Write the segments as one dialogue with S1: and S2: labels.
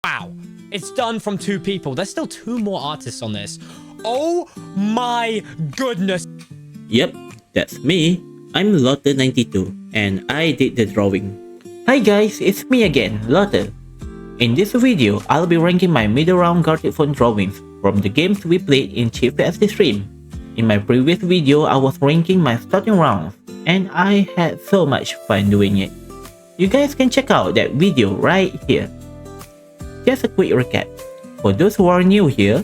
S1: Wow. It's done from 2 people. There's still 2 more artists on this. Oh my goodness.
S2: Yep, that's me. I'm Lotte92 and I did the drawing. Hi guys, it's me again, Lotte. In this video, I'll be ranking my middle round Gartic Phone drawings from the games we played in Chief SD stream. In my previous video, I was ranking my starting rounds and I had so much fun doing it. You guys can check out that video right here. Just a quick recap. For those who are new here,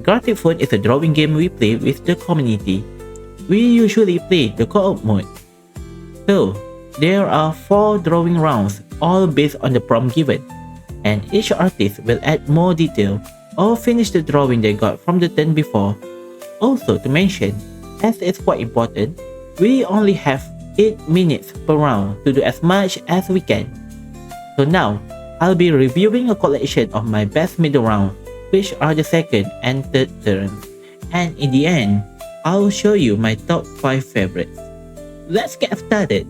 S2: Gartic Phone is a drawing game we play with the community. We usually play the co-op mode. So, there are 4 drawing rounds, all based on the prompt given, and each artist will add more detail or finish the drawing they got from the turn before. Also to mention, as it's quite important, we only have 8 minutes per round to do as much as we can. So now, I'll be reviewing a collection of my best middle round, which are the second and third turns, and in the end, I'll show you my top 5 favorites. Let's get started!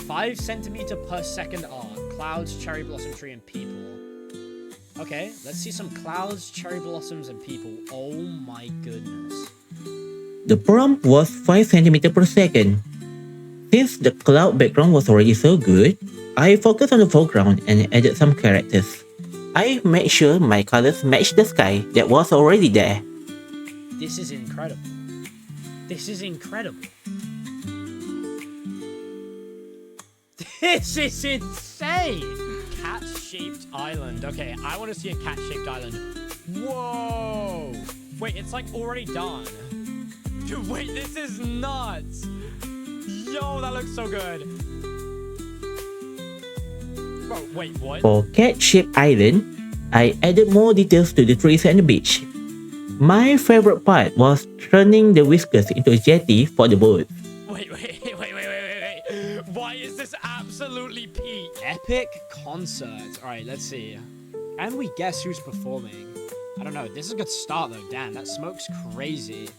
S1: 5 centimeter per second art. Clouds, cherry blossom tree, and people. Okay, let's see some clouds, cherry blossoms, and people. Oh my goodness.
S2: The prompt was 5 centimeter per second. Since the cloud background was already so good, I focused on the foreground and added some characters. I made sure my colors matched the sky that was already there.
S1: This is incredible. This is incredible. This is insane! Cat-shaped island. Okay, I want to see a cat-shaped island. Whoa! Wait, it's like already done. Dude, wait, this is nuts! Yo, that looks so good. Bro, wait, what?
S2: For cat-shaped island, I added more details to the trees and the beach. My favorite part was turning the whiskers into a jetty for the boat.
S1: Wait. Why is this absolutely peak? Epic concert. Alright, let's see. Can we guess who's performing? I don't know. This is a good start though. Damn, that smoke's crazy.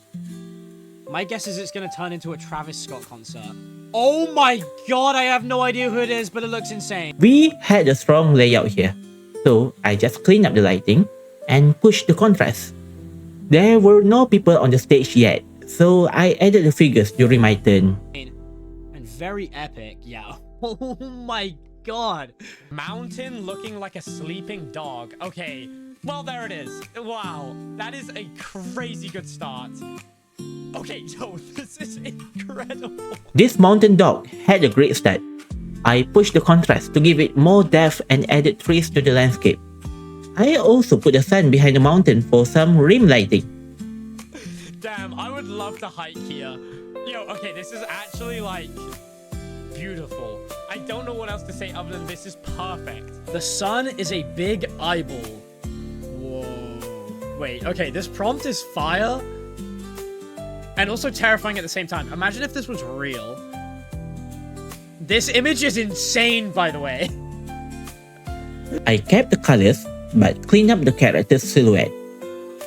S1: My guess is it's going to turn into a Travis Scott concert. Oh my god, I have no idea who it is, but it looks insane.
S2: We had a strong layout here, so I just cleaned up the lighting and pushed the contrast. There were no people on the stage yet, so I added the figures during my turn.
S1: And very epic, yeah. Oh my god. Mountain looking like a sleeping dog. Okay, well there it is. Wow, that is a crazy good start. Okay, yo, this is incredible.
S2: This mountain dog had a great start. I pushed the contrast to give it more depth and added trees to the landscape. I also put the sun behind the mountain for some rim lighting.
S1: Damn, I would love to hike here. Yo, okay, this is actually like beautiful. I don't know what else to say other than this is perfect. The sun is a big eyeball. Whoa. Wait, okay, this prompt is fire and also terrifying at the same time. Imagine if this was real. This image is insane, by the way.
S2: I kept the colors but cleaned up the character's silhouette.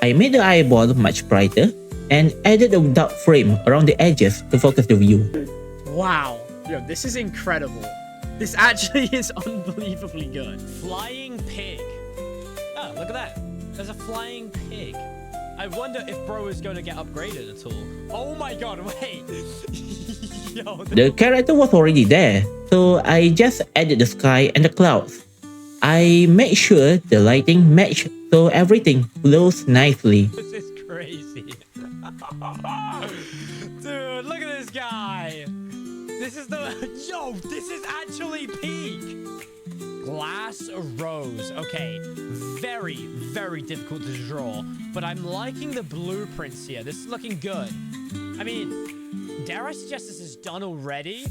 S2: I made the eyeball much brighter and added a dark frame around the edges to focus the view.
S1: Wow. Yo, this is incredible. This actually is unbelievably good. Flying pig. Oh, look at that. There's a flying pig. I wonder if bro is going to get upgraded at all. Oh my god, wait. Yo,
S2: the character was already there, so I just added the sky and the clouds. I made sure the lighting matched so everything flows nicely.
S1: This is crazy. Dude, look at this guy. This is the... Yo, this is actually peak. Glass rose. Okay, very, very difficult to draw, but I'm liking the blueprints here. This is looking good. I mean, dare I suggest this is done already?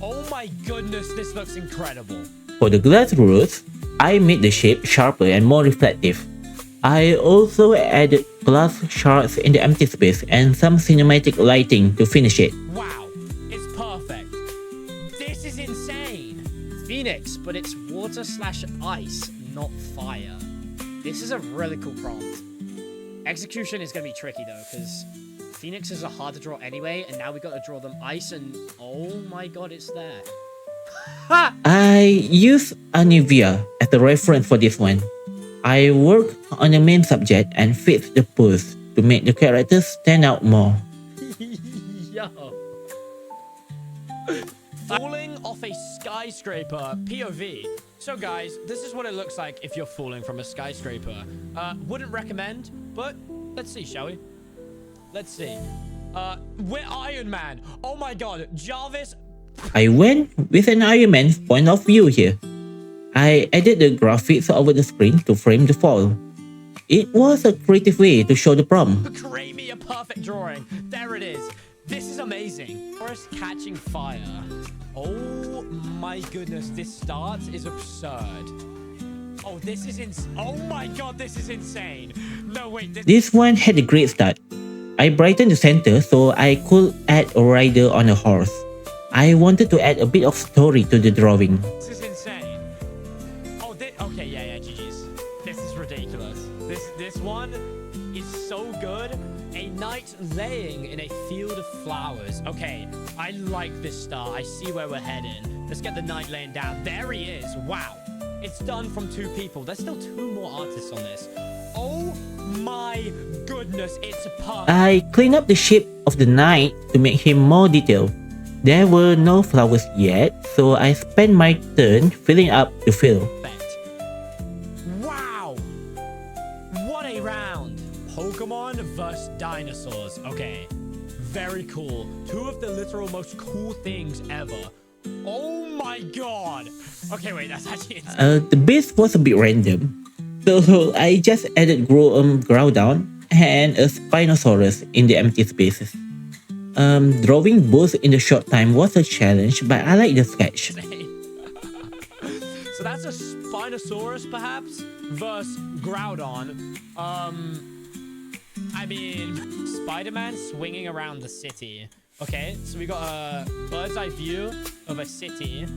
S1: Oh my goodness, this looks incredible.
S2: For the glass rose, I made the shape sharper and more reflective. I also added glass shards in the empty space and some cinematic lighting to finish it.
S1: Wow, it's perfect. This is insane. Phoenix, but it's water/ice, not fire. This is a really cool prompt. Execution is going to be tricky though, because Phoenixes are hard to draw anyway, and now we got to draw them ice and... Oh my god, it's there.
S2: I use Anivia as the reference for this one. I worked on the main subject and fixed the pose to make the characters stand out more.
S1: Yo. Falling off a skyscraper POV. So guys, this is what it looks like if you're falling from a skyscraper. Wouldn't recommend, but let's see, shall we? Let's see. We're Iron Man. Oh my god, Jarvis.
S2: I went with an Iron Man point of view here. I added the graphics over the screen to frame the fall. It was a creative way to show the problem.
S1: Create me a perfect drawing. There it is. This is amazing. Forest catching fire. Oh my goodness, this start is absurd. Oh, this is oh my god, this is insane. No, wait.
S2: This one had a great start. I brightened the center so I could add a rider on a horse. I wanted to add a bit of story to the drawing.
S1: This is insane. Oh, okay, yeah, GG's. This is ridiculous. This one is so good. A knight laying in a field of flowers. Okay, I like this start. I see where we're heading. Let's get the knight laying down. There he is. Wow. It's done from 2 people. There's still 2 more artists on this. Oh my goodness, it's a perfect.
S2: I cleaned up the shape of the knight to make him more detailed. There were no flowers yet, so I spent my turn filling up the field.
S1: Wow! What a round! Pokemon vs. dinosaurs. Okay, very cool. 2 of the literal most cool things ever. Oh my god! Okay, wait, that's actually insane.
S2: The base was a bit random, so I just added Groudon and a Spinosaurus in the empty spaces. Drawing both in the short time was a challenge, but I like the sketch.
S1: So that's a Spinosaurus, perhaps, versus Groudon. I mean, Spider-Man swinging around the city. Okay, so we got a bird's eye view of a city.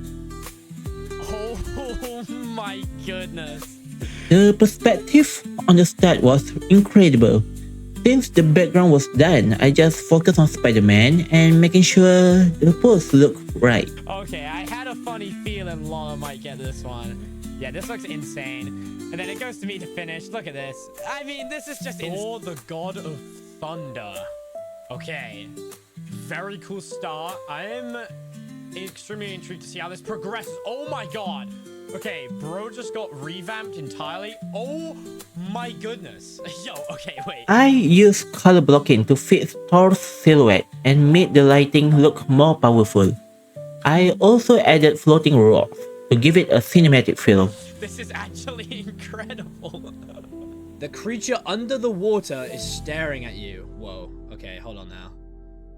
S1: Oh my goodness.
S2: The perspective on the start was incredible. Since the background was done, I just focused on Spider-Man and making sure the pose looked right.
S1: Okay, I had a funny feeling Lana might get this one. Yeah, this looks insane. And then it goes to me to finish. Look at this. I mean, this is just Thor, the god of thunder. Okay. Very cool start. I am extremely intrigued to see how this progresses. Oh my god. Okay, bro just got revamped entirely. Oh my goodness. Yo, okay, wait.
S2: I used color blocking to fix Thor's silhouette and made the lighting look more powerful. I also added floating rocks to give it a cinematic feel.
S1: This is actually incredible. The creature under the water is staring at you. Whoa, okay, hold on now.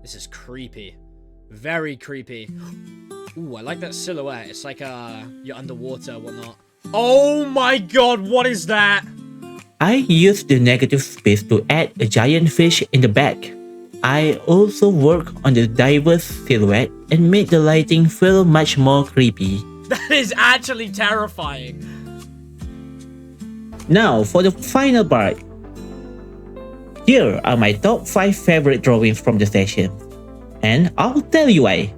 S1: This is creepy. Very creepy. Ooh, I like that silhouette. It's like you're underwater, whatnot. Oh my god, what is that?
S2: I used the negative space to add a giant fish in the back. I also worked on the diver's silhouette and made the lighting feel much more creepy.
S1: That is actually terrifying.
S2: Now for the final part. Here are my top 5 favorite drawings from the session. And I'll tell you why.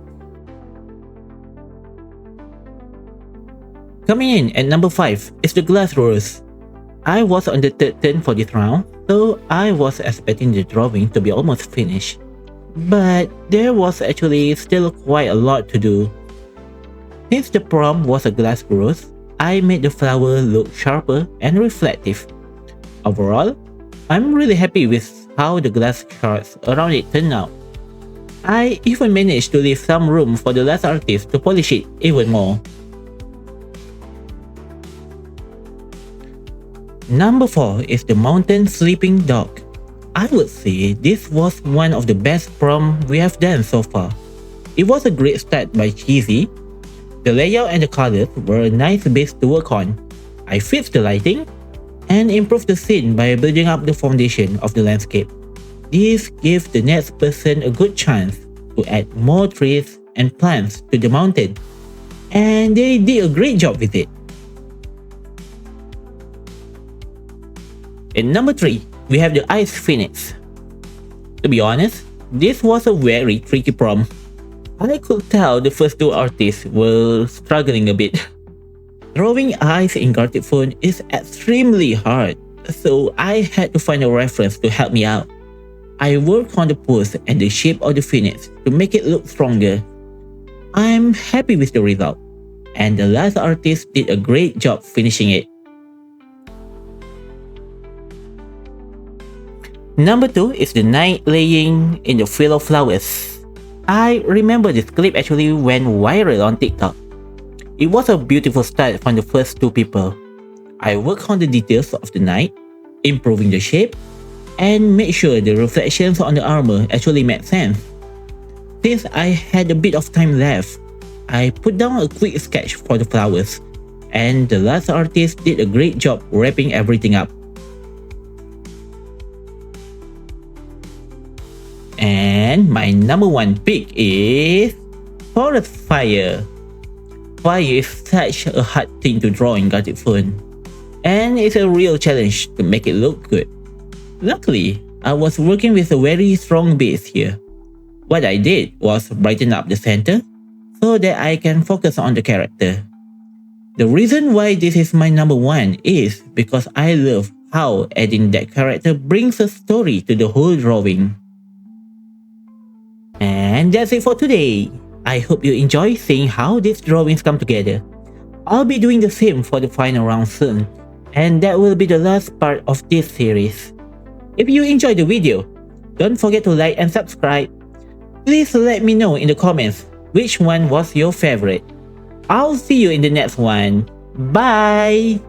S2: Coming in at number 5 is the glass rose. I was on the 3rd turn for this round, so I was expecting the drawing to be almost finished. But there was actually still quite a lot to do. Since the prompt was a glass rose, I made the flower look sharper and reflective. Overall, I'm really happy with how the glass shards around it turned out. I even managed to leave some room for the last artist to polish it even more. Number 4 is the mountain sleeping dog. I would say this was one of the best prompts we have done so far. It was a great start by Cheesy. The layout and the colors were a nice base to work on. I fixed the lighting and improved the scene by building up the foundation of the landscape. This gives the next person a good chance to add more trees and plants to the mountain. And they did a great job with it. At number 3, we have the Ice Phoenix. To be honest, this was a very tricky prompt. I could tell the first 2 artists were struggling a bit. Drawing eyes in Gartic Phone is extremely hard, so I had to find a reference to help me out. I worked on the pose and the shape of the finish to make it look stronger. I'm happy with the result, and the last artist did a great job finishing it. Number 2 is the knight laying in the field of flowers. I remember this clip actually went viral on TikTok. It was a beautiful start from the first two people. I worked on the details of the knight, improving the shape, and made sure the reflections on the armor actually made sense. Since I had a bit of time left, I put down a quick sketch for the flowers, and the last artist did a great job wrapping everything up. And my number 1 pick is Forest Fire. Fire is such a hard thing to draw in Gartic Phone, and it's a real challenge to make it look good. Luckily, I was working with a very strong base here. What I did was brighten up the center so that I can focus on the character. The reason why this is my number 1 is because I love how adding that character brings a story to the whole drawing. And that's it for today. I hope you enjoy seeing how these drawings come together. I'll be doing the same for the final round soon, and that will be the last part of this series. If you enjoyed the video, don't forget to like and subscribe. Please let me know in the comments which one was your favorite. I'll see you in the next one. Bye!